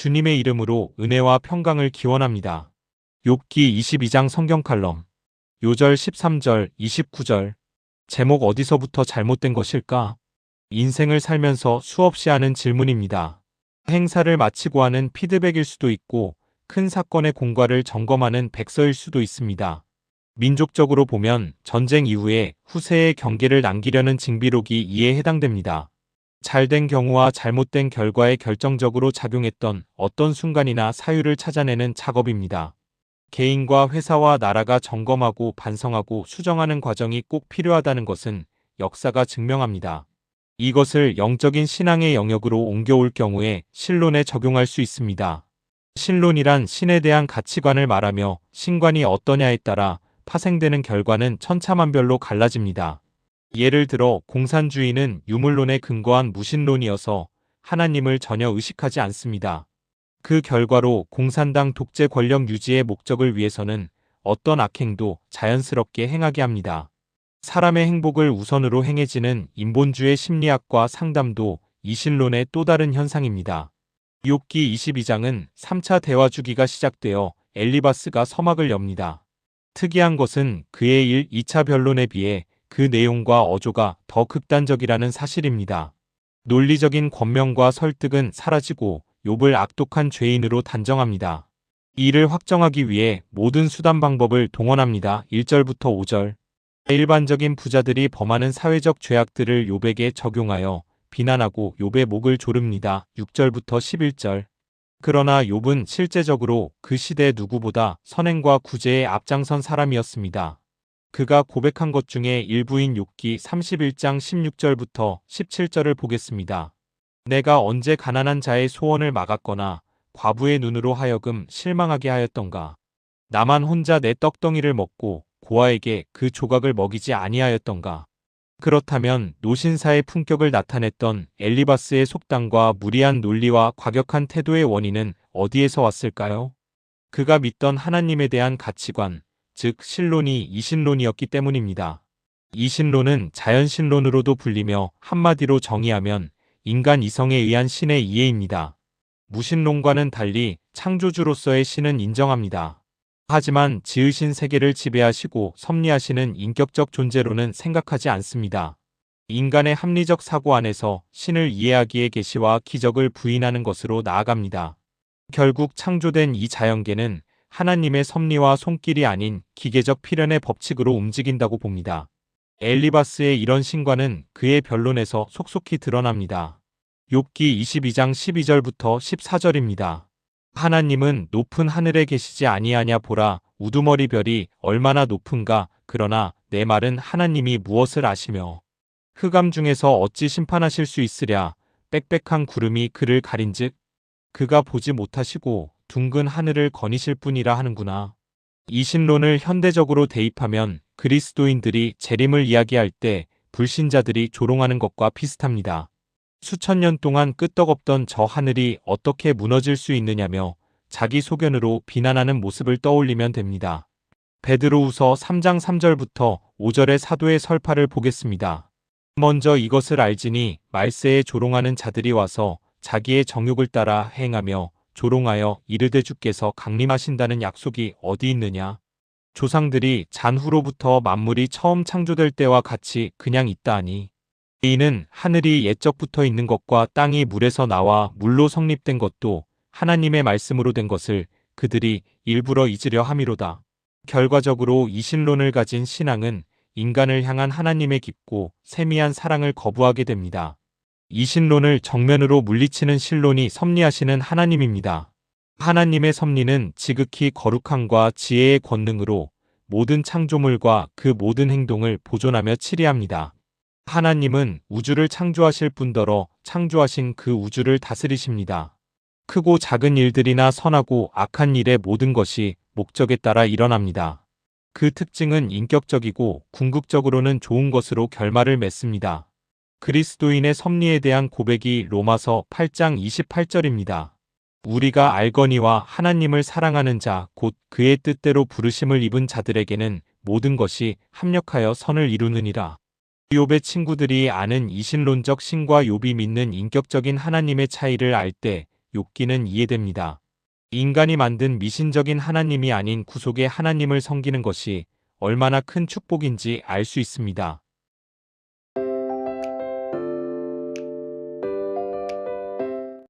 주님의 이름으로 은혜와 평강을 기원합니다. 욥기 22장 성경 칼럼. 요절 13절, 29절. 제목 어디서부터 잘못된 것일까? 인생을 살면서 수없이 하는 질문입니다. 행사를 마치고 하는 피드백일 수도 있고 큰 사건의 공과를 점검하는 백서일 수도 있습니다. 민족적으로 보면 전쟁 이후에 후세에 경계를 남기려는 징비록이 이에 해당됩니다. 잘된 경우와 잘못된 결과에 결정적으로 작용했던 어떤 순간이나 사유를 찾아내는 작업입니다. 개인과 회사와 나라가 점검하고 반성하고 수정하는 과정이 꼭 필요하다는 것은 역사가 증명합니다. 이것을 영적인 신앙의 영역으로 옮겨올 경우에 신론에 적용할 수 있습니다. 신론이란 신에 대한 가치관을 말하며 신관이 어떠냐에 따라 파생되는 결과는 천차만별로 갈라집니다. 예를 들어 공산주의는 유물론에 근거한 무신론이어서 하나님을 전혀 의식하지 않습니다. 그 결과로 공산당 독재 권력 유지의 목적을 위해서는 어떤 악행도 자연스럽게 행하게 합니다. 사람의 행복을 우선으로 행해지는 인본주의 심리학과 상담도 이신론의 또 다른 현상입니다. 욥기 22장은 3차 대화 주기가 시작되어 엘리바스가 서막을 엽니다. 특이한 것은 그의 1, 2차 변론에 비해 그 내용과 어조가 더 극단적이라는 사실입니다. 논리적인 권명과 설득은 사라지고 욥을 악독한 죄인으로 단정합니다. 이를 확정하기 위해 모든 수단 방법을 동원합니다. 1절부터 5절. 일반적인 부자들이 범하는 사회적 죄악들을 욥에게 적용하여 비난하고 욥의 목을 조릅니다. 6절부터 11절. 그러나 욥은 실제적으로 그 시대 누구보다 선행과 구제에 앞장선 사람이었습니다. 그가 고백한 것 중에 일부인 욥기 31장 16절부터 17절을 보겠습니다. 내가 언제 가난한 자의 소원을 막았거나 과부의 눈으로 하여금 실망하게 하였던가. 나만 혼자 내 떡덩이를 먹고 고아에게 그 조각을 먹이지 아니하였던가. 그렇다면 노신사의 품격을 나타냈던 엘리바스의 속담과 무리한 논리와 과격한 태도의 원인은 어디에서 왔을까요? 그가 믿던 하나님에 대한 가치관, 즉 신론이 이신론이었기 때문입니다. 이신론은 자연신론으로도 불리며 한마디로 정의하면 인간 이성에 의한 신의 이해입니다. 무신론과는 달리 창조주로서의 신은 인정합니다. 하지만 지으신 세계를 지배하시고 섭리하시는 인격적 존재로는 생각하지 않습니다. 인간의 합리적 사고 안에서 신을 이해하기에 계시와 기적을 부인하는 것으로 나아갑니다. 결국 창조된 이 자연계는 하나님의 섭리와 손길이 아닌 기계적 필연의 법칙으로 움직인다고 봅니다. 엘리바스의 이런 신과는 그의 변론에서 속속히 드러납니다. 욥기 22장 12절부터 14절입니다. 하나님은 높은 하늘에 계시지 아니하냐 보라 우두머리 별이 얼마나 높은가 그러나 내 말은 하나님이 무엇을 아시며 흑암 중에서 어찌 심판하실 수 있으랴 빽빽한 구름이 그를 가린즉 그가 보지 못하시고 둥근 하늘을 거니실 뿐이라 하는구나. 이신론을 현대적으로 대입하면 그리스도인들이 재림을 이야기할 때 불신자들이 조롱하는 것과 비슷합니다. 수천 년 동안 끄떡없던 저 하늘이 어떻게 무너질 수 있느냐며 자기 소견으로 비난하는 모습을 떠올리면 됩니다. 베드로후서 3장 3절부터 5절의 사도의 설파를 보겠습니다. 먼저 이것을 알지니 말세에 조롱하는 자들이 와서 자기의 정욕을 따라 행하며 조롱하여 이르되 주께서 강림하신다는 약속이 어디 있느냐. 조상들이 잔후로부터 만물이 처음 창조될 때와 같이 그냥 있다하니 이는 하늘이 옛적부터 있는 것과 땅이 물에서 나와 물로 성립된 것도 하나님의 말씀으로 된 것을 그들이 일부러 잊으려 함이로다. 결과적으로 이신론을 가진 신앙은 인간을 향한 하나님의 깊고 세미한 사랑을 거부하게 됩니다. 이신론을 정면으로 물리치는 신론이 섭리하시는 하나님입니다. 하나님의 섭리는 지극히 거룩함과 지혜의 권능으로 모든 창조물과 그 모든 행동을 보존하며 치리합니다. 하나님은 우주를 창조하실 뿐더러 창조하신 그 우주를 다스리십니다. 크고 작은 일들이나 선하고 악한 일의 모든 것이 목적에 따라 일어납니다. 그 특징은 인격적이고 궁극적으로는 좋은 것으로 결말을 맺습니다. 그리스도인의 섭리에 대한 고백이 로마서 8장 28절입니다. 우리가 알거니와 하나님을 사랑하는 자 곧 그의 뜻대로 부르심을 입은 자들에게는 모든 것이 합력하여 선을 이루느니라. 욥의 친구들이 아는 이신론적 신과 욥이 믿는 인격적인 하나님의 차이를 알 때 욥기는 이해됩니다. 인간이 만든 미신적인 하나님이 아닌 구속의 하나님을 섬기는 것이 얼마나 큰 축복인지 알 수 있습니다.